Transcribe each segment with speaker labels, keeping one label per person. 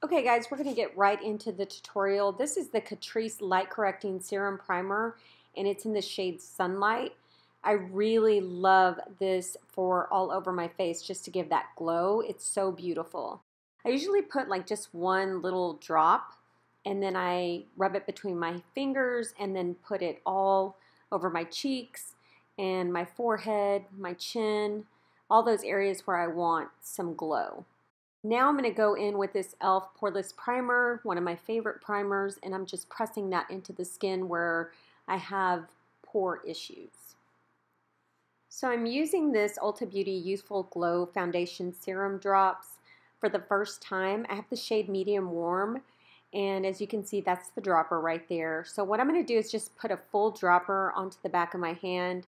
Speaker 1: Okay guys, we're going to get right into the tutorial. This is the Catrice Light Correcting Serum Primer and it's in the shade Sunlight. I really love this for all over my face just to give that glow. It's so beautiful. I usually put like just one little drop and then I rub it between my fingers and then put it all over my cheeks and my forehead, my chin, all those areas where I want some glow. Now I'm going to go in with this e.l.f. Poreless Primer, one of my favorite primers, and I'm just pressing that into the skin where I have pore issues. So I'm using this Ulta Beauty Youthful Glow Foundation Serum Drops for the first time. I have the shade Medium Warm, and as you can see, that's the dropper right there. So what I'm going to do is just put a full dropper onto the back of my hand.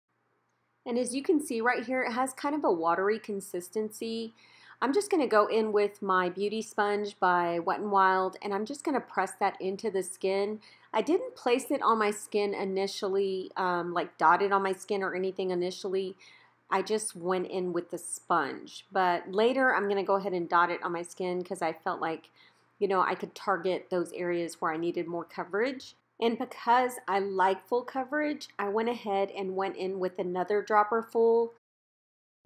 Speaker 1: And as you can see right here, it has kind of a watery consistency. I'm just going to go in with my beauty sponge by Wet n Wild and I'm just going to press that into the skin. I didn't place it on my skin initially, like dot it on my skin or anything initially. I just went in with the sponge. But later I'm going to go ahead and dot it on my skin because I felt like, you know, I could target those areas where I needed more coverage. And because I like full coverage, I went ahead and went in with another dropper full.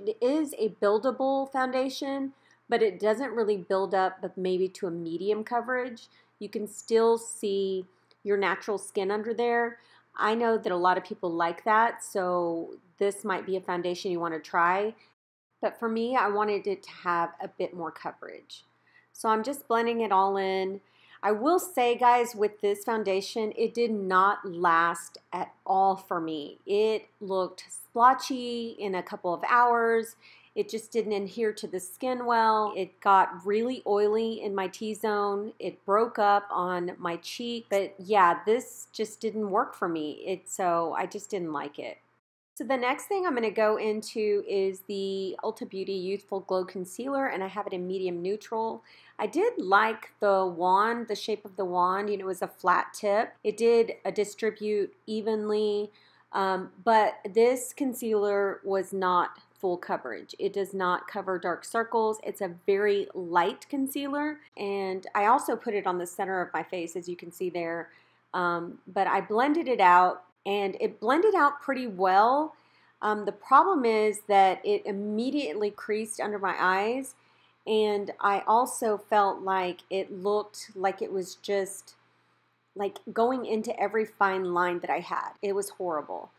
Speaker 1: It is a buildable foundation, but it doesn't really build up but maybe to a medium coverage. You can still see your natural skin under there. I know that a lot of people like that, so this might be a foundation you want to try. But for me, I wanted it to have a bit more coverage. So I'm just blending it all in. I will say, guys, with this foundation, it did not last at all for me. It looked splotchy in a couple of hours. It just didn't adhere to the skin well. It got really oily in my T-zone. It broke up on my cheek. But yeah, this just didn't work for me. So I just didn't like it. So the next thing I'm going to go into is the Ulta Beauty Youthful Glow Concealer, and I have it in medium neutral. I did like the wand, the shape of the wand. You know, it was a flat tip. It did distribute evenly, but this concealer was not full coverage. It does not cover dark circles. It's a very light concealer, and I also put it on the center of my face, as you can see there, but I blended it out. And it blended out pretty well. The problem is that it immediately creased under my eyes. And I also felt like it looked like it was just like going into every fine line that I had. It was horrible.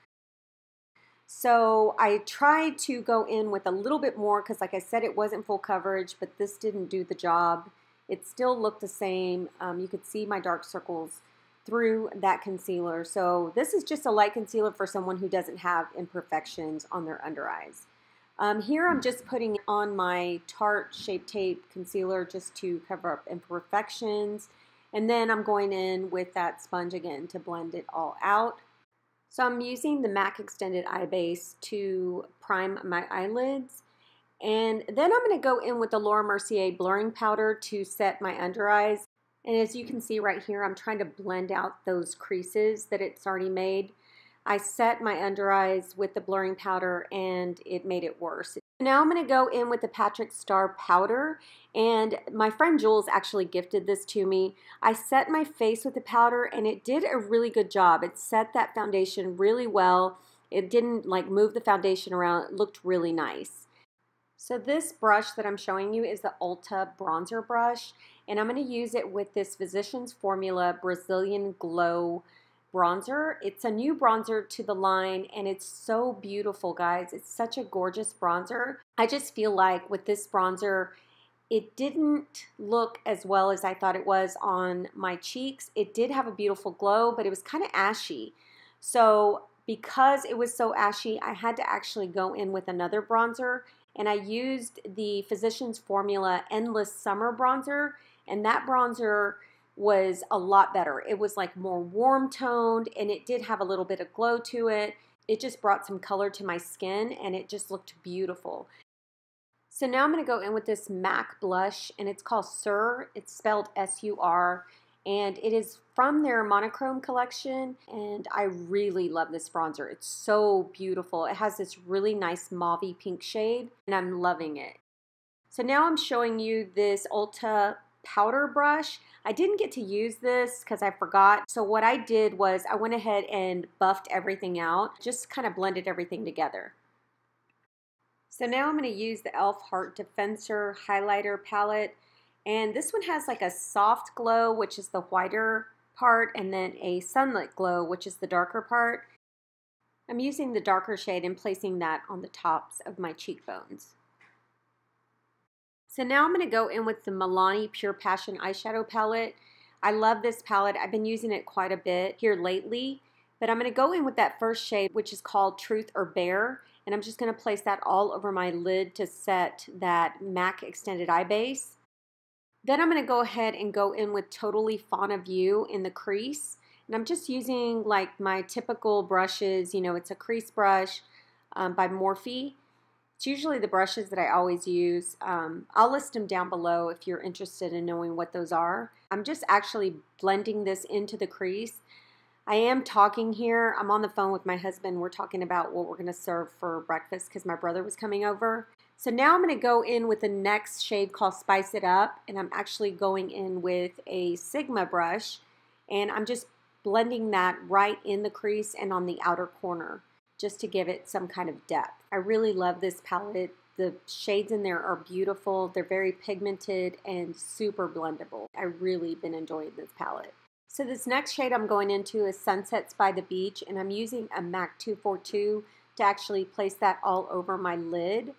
Speaker 1: So I tried to go in with a little bit more because like I said, it wasn't full coverage, but this didn't do the job. It still looked the same. You could see my dark circles through that concealer. So this is just a light concealer for someone who doesn't have imperfections on their under eyes. Here I'm just putting on my Tarte Shape Tape concealer just to cover up imperfections. And then I'm going in with that sponge again to blend it all out. So I'm using the MAC Extended Eye Base to prime my eyelids. And then I'm going to go in with the Laura Mercier blurring powder to set my under eyes. And as you can see right here, I'm trying to blend out those creases that it's already made. I set my under eyes with the blurring powder and it made it worse. Now I'm going to go in with the Patrick Starr powder, and my friend Jules actually gifted this to me. I set my face with the powder and it did a really good job. It set that foundation really well. It didn't like move the foundation around. It looked really nice. So this brush that I'm showing you is the Ulta bronzer brush, and I'm going to use it with this Physicians Formula Brazilian Glow bronzer. It's a new bronzer to the line, and it's so beautiful, guys. It's such a gorgeous bronzer. I just feel like with this bronzer, it didn't look as well as I thought it was on my cheeks. It did have a beautiful glow, but it was kind of ashy. So because it was so ashy, I had to actually go in with another bronzer. And I used the Physicians Formula Endless Summer Bronzer, and that bronzer was a lot better. It was like more warm toned, and it did have a little bit of glow to it. It just brought some color to my skin, and it just looked beautiful. So now I'm going to go in with this MAC blush, and it's called Sur. It's spelled S-U-R. And it is from their monochrome collection, and I really love this bronzer. It's so beautiful. It has this really nice mauve pink shade, and I'm loving it. So now I'm showing you this Ulta powder brush. I didn't get to use this because I forgot. So what I did was I went ahead and buffed everything out, just kind of blended everything together. So now I'm going to use the e.l.f. Heart Defensor highlighter palette. And this one has like a soft glow, which is the whiter part, and then a sunlit glow, which is the darker part. I'm using the darker shade and placing that on the tops of my cheekbones. So now I'm going to go in with the Milani Pure Passion eyeshadow palette. I love this palette. I've been using it quite a bit here lately. But I'm going to go in with that first shade, which is called Truth or Bare. And I'm just going to place that all over my lid to set that MAC extended eye base. Then I'm going to go ahead and go in with Totally Fawn of You in the crease. And I'm just using like my typical brushes. You know, it's a crease brush by Morphe. It's usually the brushes that I always use. I'll list them down below if you're interested in knowing what those are. I'm just actually blending this into the crease. I am talking here. I'm on the phone with my husband. We're talking about what we're going to serve for breakfast because my brother was coming over. So now I'm going to go in with the next shade called Spice It Up. And I'm actually going in with a Sigma brush. And I'm just blending that right in the crease and on the outer corner just to give it some kind of depth. I really love this palette. The shades in there are beautiful. They're very pigmented and super blendable. I've really been enjoying this palette. So this next shade I'm going into is Sunsets by the Beach, and I'm using a MAC 242 to actually place that all over my lid.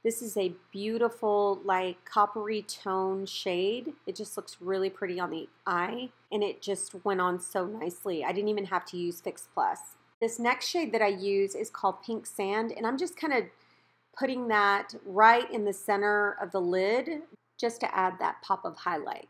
Speaker 1: This is a beautiful, like, coppery tone shade. It just looks really pretty on the eye, and it just went on so nicely. I didn't even have to use Fix Plus. This next shade that I use is called Pink Sand, and I'm just kind of putting that right in the center of the lid just to add that pop of highlight.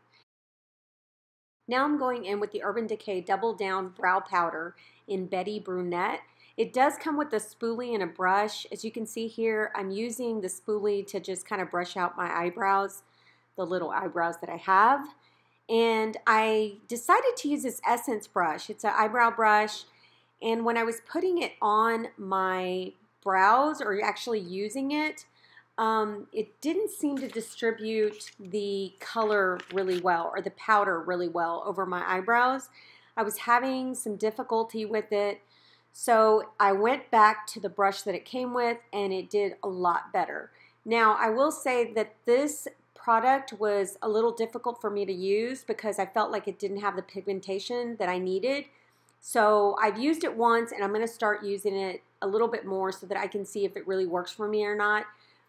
Speaker 1: Now I'm going in with the Urban Decay Double Down Brow Powder in Betty Brunette. It does come with a spoolie and a brush. As you can see here, I'm using the spoolie to just kind of brush out my eyebrows, the little eyebrows that I have. And I decided to use this Essence brush. It's an eyebrow brush. And when I was putting it on my brows, or actually using it, it didn't seem to distribute the color really well, or the powder really well over my eyebrows. I was having some difficulty with it, so I went back to the brush that it came with, and it did a lot better. Now, I will say that this product was a little difficult for me to use because I felt like it didn't have the pigmentation that I needed. So I've used it once, and I'm going to start using it a little bit more so that I can see if it really works for me or not.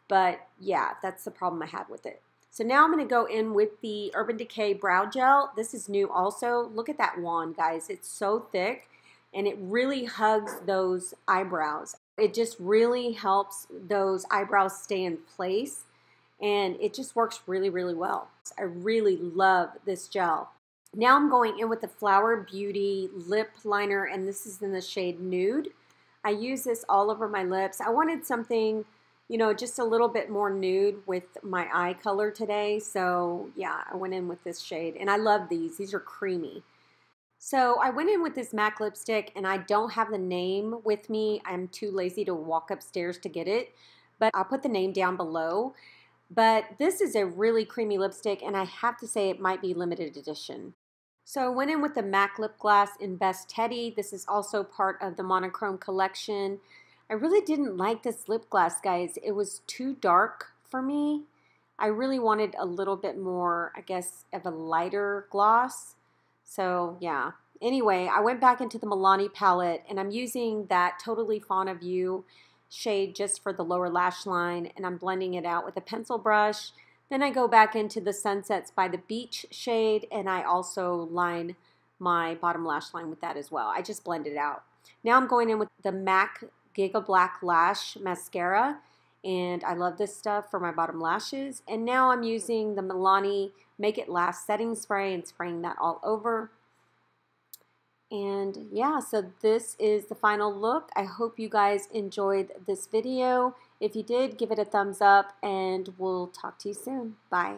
Speaker 1: But yeah, that's the problem I had with it. So now I'm going to go in with the Urban Decay Brow Gel. This is new also. Look at that wand, guys. It's so thick, and it really hugs those eyebrows. It just really helps those eyebrows stay in place, and it just works really, really well. I really love this gel. Now I'm going in with the Flower Beauty Lip Liner, and this is in the shade Nude. I use this all over my lips. I wanted something, you know, just a little bit more nude with my eye color today. So yeah, I went in with this shade, and I love these. These are creamy. So I went in with this MAC lipstick, and I don't have the name with me. I'm too lazy to walk upstairs to get it, but I'll put the name down below. But this is a really creamy lipstick, and I have to say it might be limited edition. So I went in with the MAC lip gloss in Best Teddy. This is also part of the monochrome collection. I really didn't like this lip gloss, guys. It was too dark for me. I really wanted a little bit more, I guess, of a lighter gloss. So yeah. Anyway, I went back into the Milani palette, and I'm using that Totally Fawn of You shade just for the lower lash line, and I'm blending it out with a pencil brush. Then I go back into the Sunsets by the Beach shade, and I also line my bottom lash line with that as well. I just blend it out. Now I'm going in with the MAC Giga Black Lash Mascara, and I love this stuff for my bottom lashes. And now I'm using the Milani Make It Last setting spray and spraying that all over. And yeah, so this is the final look. I hope you guys enjoyed this video. If you did, give it a thumbs up, and we'll talk to you soon. Bye.